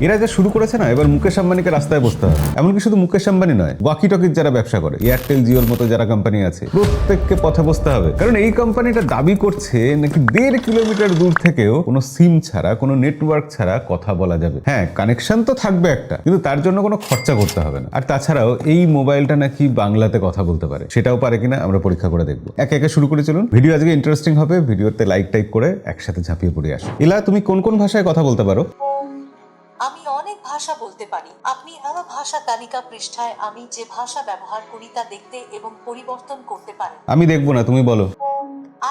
এরা যা শুরু করেছে না, এবার মুকেশ আম্বানিকে রাস্তায় বসতে হবে। এমনকি শুধু মুকেশ আম্বানি নয়, ওয়াকি টকির যারা ব্যবসা করে, এয়ারটেল জিওর মতো যারা কোম্পানি আছে, প্রত্যেককে পথে বসতে হবে। কারণ এই কোম্পানিটা দাবি করছে নাকি 1.5 কিলোমিটার দূর থেকেও কোনো সিম ছাড়া, কোনো নেটওয়ার্ক ছাড়া কথা বলা যাবে। হ্যাঁ, কানেকশন তো থাকবে একটা, কিন্তু তার জন্য কোনো খরচা করতে হবে না। আর তাছাড়াও এই মোবাইলটা নাকি বাংলাতে কথা বলতে পারে, সেটাও পারে কিনা আমরা পরীক্ষা করে দেখবো। একে একে শুরু করে চলুন। ভিডিও আজকে ইন্টারেস্টিং হবে, ভিডিওতে লাইক টাইপ করে একসাথে ঝাঁপিয়ে পড়ে আসো। ইলা, তুমি কোন কোন ভাষায় কথা বলতে পারো? আমি অনেক ভাষা বলতে পারি। আপনি আমার ভাষা তালিকা পৃষ্ঠায় আমি যে ভাষা ব্যবহার করি তা দেখতে এবং পরিবর্তন করতে পারেন। আমি দেখবো না, তুমি বলো।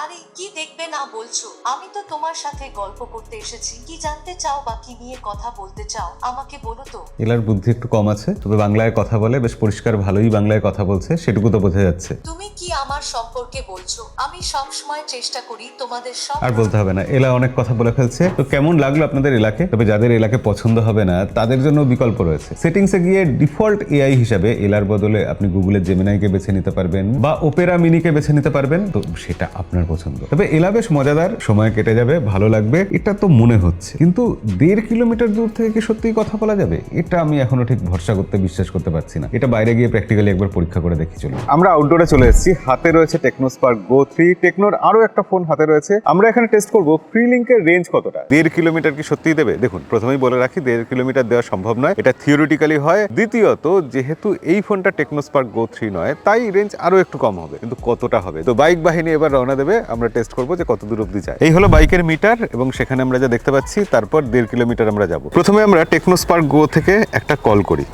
আরে কি দেখবে না বলছো? আমি তো তোমার সাথে গল্প করতে এসেছি। কি জানতে চাও বা কি নিয়ে কথা বলতে চাও আমাকে বলো তো। এলার বুদ্ধি একটু কম আছে, তবে বাংলায় কথা বলে, বেশ পরিষ্কার ভালোই বাংলায় কথা বলছে, সেটুকু তো বোঝা যাচ্ছে। তুমি কি আমার সম্পর্কে বলছো? আমি সব সময় চেষ্টা করি তোমাদের সব। আর বলতে হবে না, এলা অনেক কথা বলে ফেলছে। তো কেমন লাগলো আপনাদের এলাকে? তবে যাদের এলাকে পছন্দ হবে না তাদের জন্য বিকল্প রয়েছে। সেটিংসে গিয়ে ডিফল্ট এআই হিসাবে এলার বদলে আপনি গুগলের জেমিনাইকে বেছে নিতে পারবেন বা ওপেরা মিনিকে বেছে নিতে পারবেন। তো সেটা আপনার পছন্দ। তবে এলা বেশ মজাদার, সময় কেটে যাবে, ভালো লাগবে, এটা তো মনে হচ্ছে। কিন্তু 1.5 কিলোমিটার দূর থেকে কি সত্যিই কথা বলা যাবে? এটা আমি এখনো ঠিক ভরসা করতে, বিশ্বাস করতে পারছি না। এটা বাইরে গিয়ে প্র্যাকটিক্যালি একবার পরীক্ষা করে দেখি চলুন। আমরা আউটডোরে চলে এসেছি। হাতে রয়েছে টেকনো স্পার্ক গো 3। টেকনোর আরো একটা ফোন হাতে রয়েছে। আমরা এখানে টেস্ট করব ফ্রি লিংকের রেঞ্জ কতটা। 1.5 কিলোমিটার কি সত্যিই দেবে? দেখুন, প্রথমেই বলে রাখি 1.5 কিলোমিটার দেওয়া সম্ভব নয়, এটা থিওরিটিক্যালি হয়। দ্বিতীয়ত, যেহেতু এই ফোনটা টেকনো স্পার্ক গো 3 নয়, তাই রেঞ্জ আরো একটু কম হবে। কিন্তু কতটা হবে? তো বাইক বাহিনী এবার রওনা দেবে, আমরা টেস্ট করবো যে কত দূর অব্দি যায়। এই হলো বাইকের মিটার এবং সেখানে আমরা যা দেখতে পাচ্ছি, তারপর 1.5 কিলোমিটার আমরা যাব। প্রথমে আমরা টেকনো স্পার্ক গো থেকে একটা কল করি।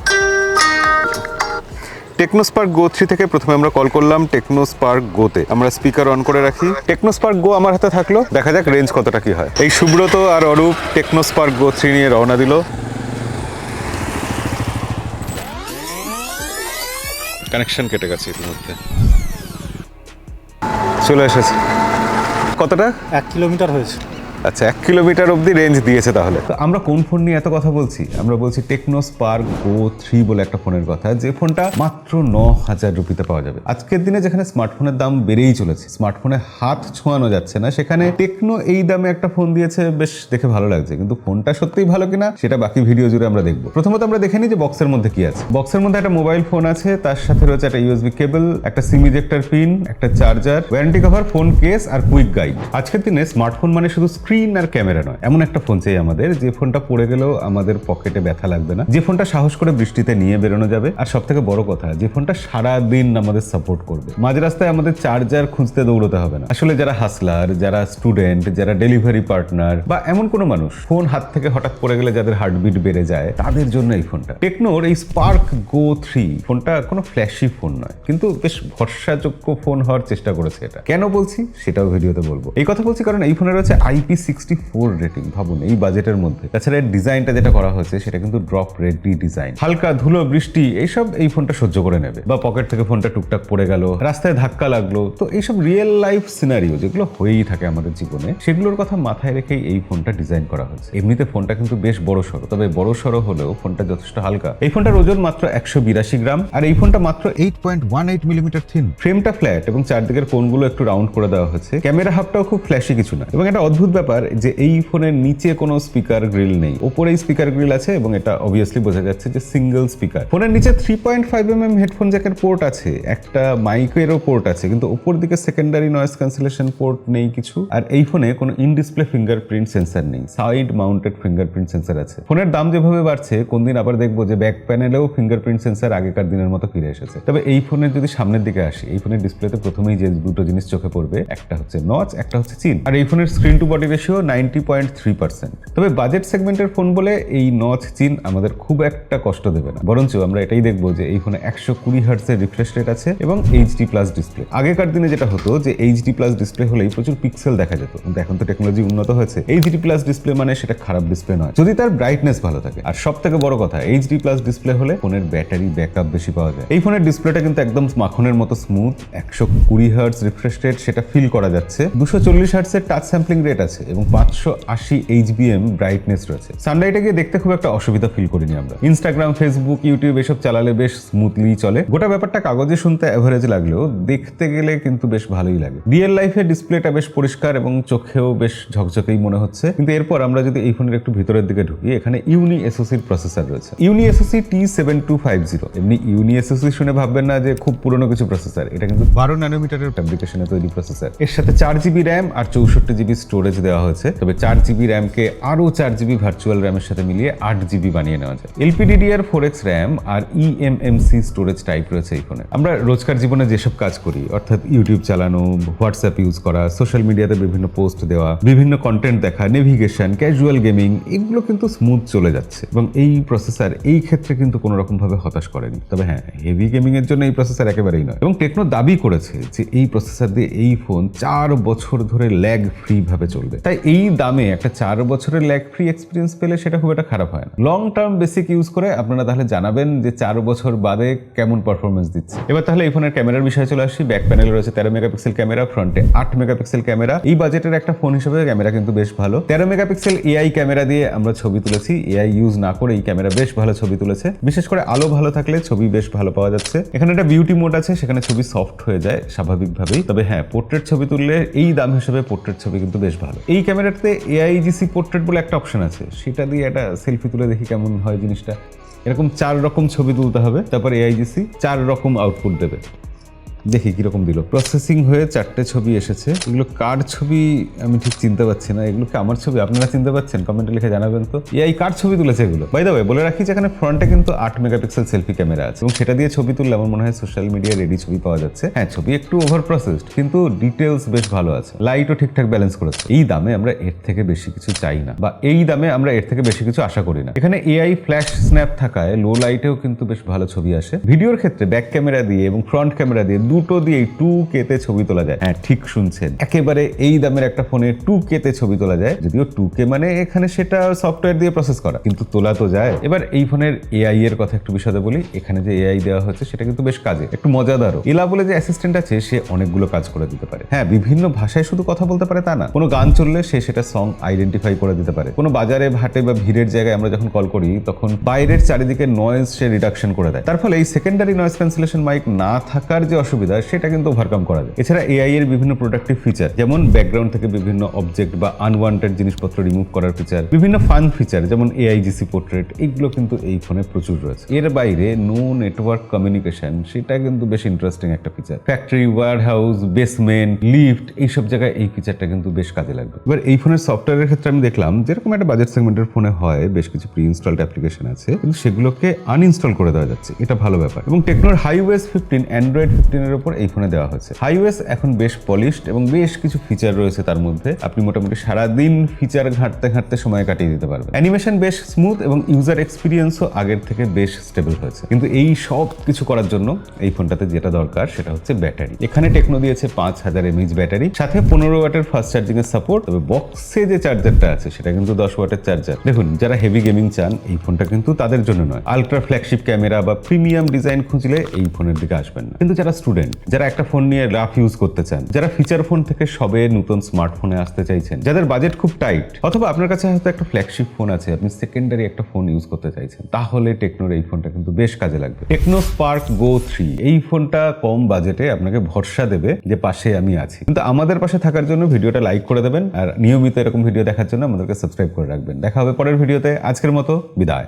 টেকনো স্পার্ক গো 3 থেকে প্রথমে আমরা কল করলাম টেকনো স্পার্ক গোতে। আমরা স্পিকার অন করে রাখি। টেকনো স্পার্ক গো আমার হাতে থাকলো, দেখা যাক রেঞ্জ কতটা কি হয়। এই সুব্রত আর অরূপ টেকনো স্পার্ক গো 3 নিয়ে রওনা দিল। কানেকশন কেটে গেছে ইতিমধ্যে, চলে এসেছে। কতটা? 1 কিলোমিটার হয়েছে। আচ্ছা, 1 কিলোমিটার অব্দি রেঞ্জ দিয়েছে। তাহলে তো আমরা কোন ফোন নিয়ে এত কথা বলছি? আমরা বলছি টেকনো স্পার্ক গো 3 বলে একটা ফোনের কথা, যে ফোনটা মাত্র 9,000 রুপিতে পাওয়া যাবে। আজকের দিনে যেখানে স্মার্টফোনের দাম বেড়েই চলেছে, স্মার্টফোনে হাত ছোঁয়ানো যাচ্ছে না, সেখানে টেকনো এই দামে একটা ফোন দিয়েছে, বেশ দেখে ভালো লাগছে। কিন্তু ফোনটা সত্যিই ভালো কিনা সেটা বাকি ভিডিও জুড়ে আমরা দেখবো। প্রথমত আমরা দেখে নিই যে বক্সের মধ্যে কি আছে। বক্সের মধ্যে একটা মোবাইল ফোন আছে, তার সাথে রয়েছে একটা ইউএসবি কেবল, একটা সিম ইজেক্টর পিন, একটা charger, warranty cover, phone case আর কুইক গাইড। আজকের দিনে স্মার্টফোন মানে শুধু স্ক্রিন আর ক্যামেরা নয়, এমন একটা ফোন চাই আমাদের, যে ফোনটা পড়ে গেলেও আমাদের পকেটে ব্যথা লাগবে না, যে ফোনটা সাহস করে বৃষ্টিতে নিয়ে বেরোনো যাবে, আর সব থেকে বড় কথা, যে ফোনটা সারা দিন আমাদের সাপোর্ট করবে। মাঝ রাস্তায় আমাদের চার্জার খুঁজতে দৌড়তে হবে না। আসলে যারা হাসলার, যারা স্টুডেন্ট, যারা ডেলিভারি পার্টনার বা এমন কোনো মানুষ ফোন হাত থেকে হঠাৎ পড়ে গেলে যাদের হার্টবিট বেড়ে যায়, তাদের জন্য এই ফোনটা। টেকনোর এই স্পার্ক গো 3 ফোনটা কোনো ফ্ল্যাশি ফোন নয়, কিন্তু বেশ ভরসাযোগ্য ফোন হওয়ার চেষ্টা করেছে। এটা কেন বলছি সেটাও ভিডিওতে বলবো। এই কথা বলছি কারণ এই ফোনে রয়েছে IP64 রেটিং। ভাবুন, এই বাজেটের মধ্যে। তাছাড়া এর ডিজাইনটা যেটা করা হয়েছে সেটা কিন্তু ড্রপ রেডি ডিজাইন। হালকা ধুলো, বৃষ্টি এইসব এই ফোনটা সহ্য করে নেবে। বা পকেট থেকে ফোনটা টুকটাক পড়ে গেল, রাস্তায় ধাক্কা লাগলো, তো এইসব রিয়েল লাইফ সিনারিও যেগুলো হয়েই থাকে আমাদের জীবনে, সেগুলোর কথা মাথায় রেখেই এই ফোনটা ডিজাইন করা হয়েছে। এমনিতে ফোনটা কিন্তু বেশ বড় সড়ো, তবে বড় সড়ো হলেও ফোনটা যথেষ্ট হালকা। এই ফোনটার ওজন মাত্র 182 গ্রাম, আর এই ফোনটা মাত্র 8.18 মিলিমিটার থিন। ফ্রেমটা ফ্ল্যাট এবং চারদিকের কোণগুলো একটু রাউন্ড করে দেওয়া হয়েছে। ক্যামেরা হাবটাও খুব ফ্ল্যাশি কিছু না। এবং একটা অদ্ভুত ব্যাপার যে এই ফোনের নিচে কোনো স্পিকার গ্রিল নেই, উপরেই স্পিকার গ্রিল আছে, এবং এটা অবভিয়াসলি বোঝা যাচ্ছে যে সিঙ্গেল স্পিকার। ফোনের নিচে 3.5mm হেডফোন জ্যাকের পোর্ট আছে, একটা মাইকেরও পোর্ট আছে, কিন্তু উপর দিকে সেকেন্ডারি নয়েজ ক্যান্সেলেশন পোর্ট নেই কিছু। আর এই ফোনে কোনো ইন ডিসপ্লে ফিঙ্গারপ্রিন্ট সেন্সর নেই, সাইড মাউন্টেড ফিঙ্গারপ্রিন্ট সেন্সর আছে। ফোনের দাম যেভাবে বাড়ছে, কোন দিন আবার দেখবো যে ব্যাক প্যানেলেও ফিঙ্গারপ্রিন্ট সেন্সর আগেকার দিনের মতো ফিরে এসেছে। তবে এই ফোনের যদি সামনের দিকে আসি, এই ফোনের ডিসপ্লেতে প্রথমেই যে দুটো জিনিস চোখে পড়বে, একটা হচ্ছে নচ, একটা হচ্ছে চিন। আর এই ফোনের স্ক্রিন টু বডি রেশিও 90.3%। তবে বাজেট সেগমেন্টের ফোন বলে এই নচ চিন আমাদের খুব একটা কষ্ট দেবে না, বরঞ্চ আমরা এটাই দেখবো যে এই ফোনে 120 হার্টজের রিফ্রেশ রেট আছে এবং HD+ ডিসপ্লে। আগেকার দিনে যেটা হতো যে HD+ ডিসপ্লে হলেই প্রচুর পিক্সেল দেখা যেত, কিন্তু এখন তো টেকনোলজি উন্নত হয়েছে। HD+ ডিসপ্লে মানে সেটা খারাপ ডিসপ্লে নয়, যদি তার ব্রাইটনেস ভালো থাকে। আর সব থেকে বড় কথা, HD+ ডিসপ্লে হলে ফোনের ব্যাটারি ব্যাকআপ বেশি পাওয়া যায়। এই ফোনের ডিসপ্লেটা কিন্তু একদম মাখনের মতো স্মুথ, 120 হার্টজ রিফ্রেশ রেট সেটা ফিল করা যাচ্ছে, 240 হার্টজের টাচ স্যাম্পলিং রেট আছে, এবং 580 HBM ব্রাইটনেস রয়েছে। সানলাইটে গিয়ে দেখতে খুব একটা অসুবিধা ফিল করিনি আমরা। ইনস্টাগ্রাম, ফেসবুক, ইউটিউব এসব চালালে বেশ স্মুথলি চলে। গোটা ব্যাপারটা কাগজে শুনতে অ্যাভারেজ লাগলেও দেখতে গেলে কিন্তু বেশ ভালোই লাগে। রিয়েল লাইফে ডিসপ্লেটা বেশ পরিষ্কার এবং চোখেও বেশ ঝকঝকেই মনে হচ্ছে। কিন্তু এরপর আমরা যদি এই ফোনের একটু ভিতরের দিকে ঢুকি, এখানে ইউনি এসওসির প্রসেসর রয়েছে। ইউনি এসওসি T7250। এমনি ইউনি এসওসি শুনে ভাববেন না যে খুব পুরনো কিছু প্রসেসর, এটা কিন্তু 12 ন্যানোমিটারের ফ্যাব্রিকেশনে তৈরি প্রসেসর। এর সাথে 4GB র্যাম আর 64GB স্টোরেজ দেওয়া হয়েছে। তবে 4GB র্যামকে আরো 4GB ভার্চুয়াল র্যামের সাথে মিলিয়ে 8GB বানিয়ে নেওয়া যায়। LPDDR4X র্যাম আর eMMC স্টোরেজ টাইপ রয়েছে এই ফোনে। আমরা রোজকার জীবনে যেসব কাজ করি, অর্থাৎ ইউটিউব চালানো, হোয়াটসঅ্যাপ ইউজ করা, সোশ্যাল মিডিয়াতে বিভিন্ন পোস্ট দেওয়া, বিভিন্ন কন্টেন্ট দেখা, নেভিগেশন, ক্যাজুয়াল গেমিং, এগুলো কিন্তু স্মুথ চলে যাচ্ছে এবং এই প্রসেসর এই ক্ষেত্রে কিন্তু কোনো রকম ভাবে হতাশ করেনি। তবে হ্যাঁ, হেভি গেমিং এর জন্য এই প্রসেসর একেবারেই নয়। এবং টেকনো দাবি করেছে যে এই প্রসেসর দিয়ে এই ফোন 4 বছর ধরে ল্যাগ ফ্রি ভাবে চলবে। তাই এই দামে একটা 4 বছরের ল্যাগ ফ্রি এক্সপিরিয়েন্স পেলে সেটা খুব একটা খারাপ হয় না। লং টার্ম বেসিক ইউজ করে আপনারা তাহলে জানাবেন যে 4 বছর বাদে কেমন পারফরমেন্স দিচ্ছে। এবার তাহলে এই ফোনের ক্যামেরার বিষয়ে চলে আসি। ব্যাক প্যানেলে রয়েছে 13 মেগাপিক্সেল ক্যামেরা, ফ্রন্টে 8 মেগাপিক্সেল ক্যামেরা। এই বাজেটের একটা ফোন হিসেবে ক্যামেরা কিন্তু বেশ ভালো। 13 মেগাপিক্সেল এআই ক্যামেরা দিয়ে আমরা ছবি তুলেছি। এআই ইউজ না করে এই ক্যামেরা বেশ ভালো ছবি তুলেছে। বিশেষ করে আলো ভালো থাকলে ছবি বেশ ভালো পাওয়া যাচ্ছে। এখানে একটা বিউটি মোড আছে, সেখানে ছবি সফট হয়ে যায় স্বাভাবিকভাবেই। তবে হ্যাঁ, পোর্ট্রেট ছবি তুললে এই দাম হিসেবে পোর্ট্রেট ছবি কিন্তু বেশ ভালো। এই ক্যামেরাতে AIGC পোর্ট্রেট বলে একটা অপশন আছে, সেটা দিয়ে একটা সেলফি তুলে দেখি কেমন হয় জিনিসটা। এরকম 4 রকম ছবি তুলতে হবে, তারপর AIGC 4 রকম আউটপুট দেবে। দেখি কিরকম দিল। প্রসেসিং হয়ে 4টে ছবি এসেছে। এগুলো কার ছবি আমি ঠিক চিনতে পারছি না। এগুলো কি আমার ছবি? আপনারা চিনতে পারছেন? কমেন্টে লিখে জানাবেন তো। এই কার ছবি তুলেছে এগুলো? বাই দ্য ওয়ে, বলে রাখি যে এখানে ফ্রন্টে কিন্তু 8 মেগাপিক্সেল সেলফি ক্যামেরা আছে এবং সেটা দিয়ে ছবি তুললে আমার মনে হয় সোশ্যাল মিডিয়ায় রেডি ছবি পাওয়া যাচ্ছে। হ্যাঁ, ছবি একটু ওভার প্রসেসড, কিন্তু ডিটেলস বেশ ভালো আছে। লাইটও ঠিকঠাক ব্যালেন্স করেছে। এই দামে আমরা এর থেকে বেশি কিছু চাই না, বা এই দামে আমরা এর থেকে বেশি কিছু আশা করি না। এখানে AI ফ্ল্যাশ স্ন্যাপ থাকায় লো লাইটেও কিন্তু বেশ ভালো ছবি আসে। ভিডিওর ক্ষেত্রে ব্যাক ক্যামেরা দিয়ে এবং ফ্রন্ট ক্যামেরা দিয়ে দুটো দিয়ে 2K তে ছবি তোলা যায়। হ্যাঁ, ঠিক শুনছেন, একেবারে এই দামের একটা ফোনে 2K তে ছবি তোলা যায়। যদিও 2K মানে এখানে সেটা সফটওয়্যার দিয়ে প্রসেস করা, কিন্তু তোলা তো যায়। এবার এই ফোনের AI এর কথা একটু বিশদে বলি। এখানে যে AI দেওয়া হচ্ছে সেটা কিন্তু বেশ কাজে, একটু মজাদারও। এলা বলে যে অ্যাসিস্ট্যান্ট আছে, সে অনেকগুলো কাজ করে দিতে পারে। হ্যাঁ, বিভিন্ন ভাষায় শুধু কথা বলতে পারে তা না, কোনো গান চললে সে সেটা সং আইডেন্টিফাই করে দিতে পারে। কোনো বাজারে ঘাটে বা ভিড়ের জায়গায় আমরা যখন কল করি, তখন বাইরের চারিদিকে নয়েজ সে রিডাকশন করে দেয়। তার ফলে এই সেকেন্ডারি নয়েজ ক্যান্সেলেশন মাইক না থাকার যে অসুবিধা, সেটা কিন্তু ওভারকাম করা যায়। এছাড়া AI এর বিভিন্ন প্রোডাক্টিভ ফিচার, যেমন ব্যাকগ্রাউন্ড থেকে বিভিন্ন অবজেক্ট বা আনওয়ান্টেড জিনিসপত্র রিমুভ করার ফিচার, বিভিন্ন ফান ফিচার যেমন AIGC পোর্ট্রেট, এগুলো কিন্তু এই ফোনে প্রচুর রয়েছে। এর বাইরে নো নেটওয়ার্ক কমিউনিকেশন, সেটা কিন্তু বেশ ইন্টারেস্টিং একটা feature. Factory, warehouse, basement, lift, এইসব জায়গায় এই ফিচারটা কিন্তু বেশ কাজে লাগবে। এবার এই ফোনের সফটওয়্যারের ক্ষেত্রে আমি দেখলাম যেরকম একটা বাজেট সেগমেন্টের ফোনে হয়, বেশ কিছু প্রি ইনস্টলড অ্যাপ্লিকেশন আছে, কিন্তু সেগুলোকে আনইনস্টল করে দেওয়া যাচ্ছে। এটা ভালো ব্যাপার। এবং টেকনোর HiOS 15 অ্যান্ড্রয়েড 15 এর উপর এই ফোনে দেওয়া হয়েছে। HiOS এখন বেশ পলিশড এবং বেশ কিছু ফিচার রয়েছে তার মধ্যে। আপনি মোটামুটি সারাদিন ফিচার ঘাঁটতে ঘাঁটতে সময় কাটিয়ে দিতে পারবেন। অ্যানিমেশন বেশ স্মুথ এবং ইউজার এক্সপিরিয়েন্সও আগের থেকে বেশ স্টেবল হয়েছে। কিন্তু এই সব কিছু করার জন্য এই ফোনটাতে যেটা দরকার সেটা হচ্ছে ব্যাটারি। এখানে টেকনো দিয়েছে 5000 mAh ব্যাটারি, সাথে 15 ওয়াটের ফাস্ট চার্জিং এর সাপোর্ট। তবে বক্সে যে চার্জারটা আছে সেটা কিন্তু 10 ওয়াটের চার্জার। দেখুন, যারা হেভি গেমিং চান, এই ফোনটা কিন্তু তাদের জন্য নয়। আলট্রা ফ্ল্যাগশিপ ক্যামেরা বা প্রিমিয়াম ডিজাইন খুঁজলে এই ফোনের দিকে আসবেন না। কিন্তু যারা স্টুডেন্ট, যারা একটা ফোন নিয়ে রাফ ইউজ করতে চান, যারা ফিচার ফোন থেকে সবে নতুন স্মার্টফোনে আসতে চাইছেন, যাদের বাজেট খুব টাইট, অথবা আপনার কাছে হয়তো একটা ফ্ল্যাগশিপ ফোন আছে, আপনি সেকেন্ডারি একটা ফোন ইউজ করতে চাইছেন, তাহলে টেকনোর এই ফোনটা কিন্তু বেশ কাজে লাগবে। টেকনো স্পার্ক গো 3 এই ফোনটা কম বাজেটে আপনাকে ভরসা দেবে যে পাশে আমি আছি। কিন্তু আমাদের পাশে থাকার জন্য ভিডিওটা লাইক করে দেবেন, আর নিয়মিত এরকম ভিডিও দেখার জন্য আমাদেরকে সাবস্ক্রাইব করে রাখবেন। দেখা হবে পরের ভিডিওতে। আজকের মতো বিদায়।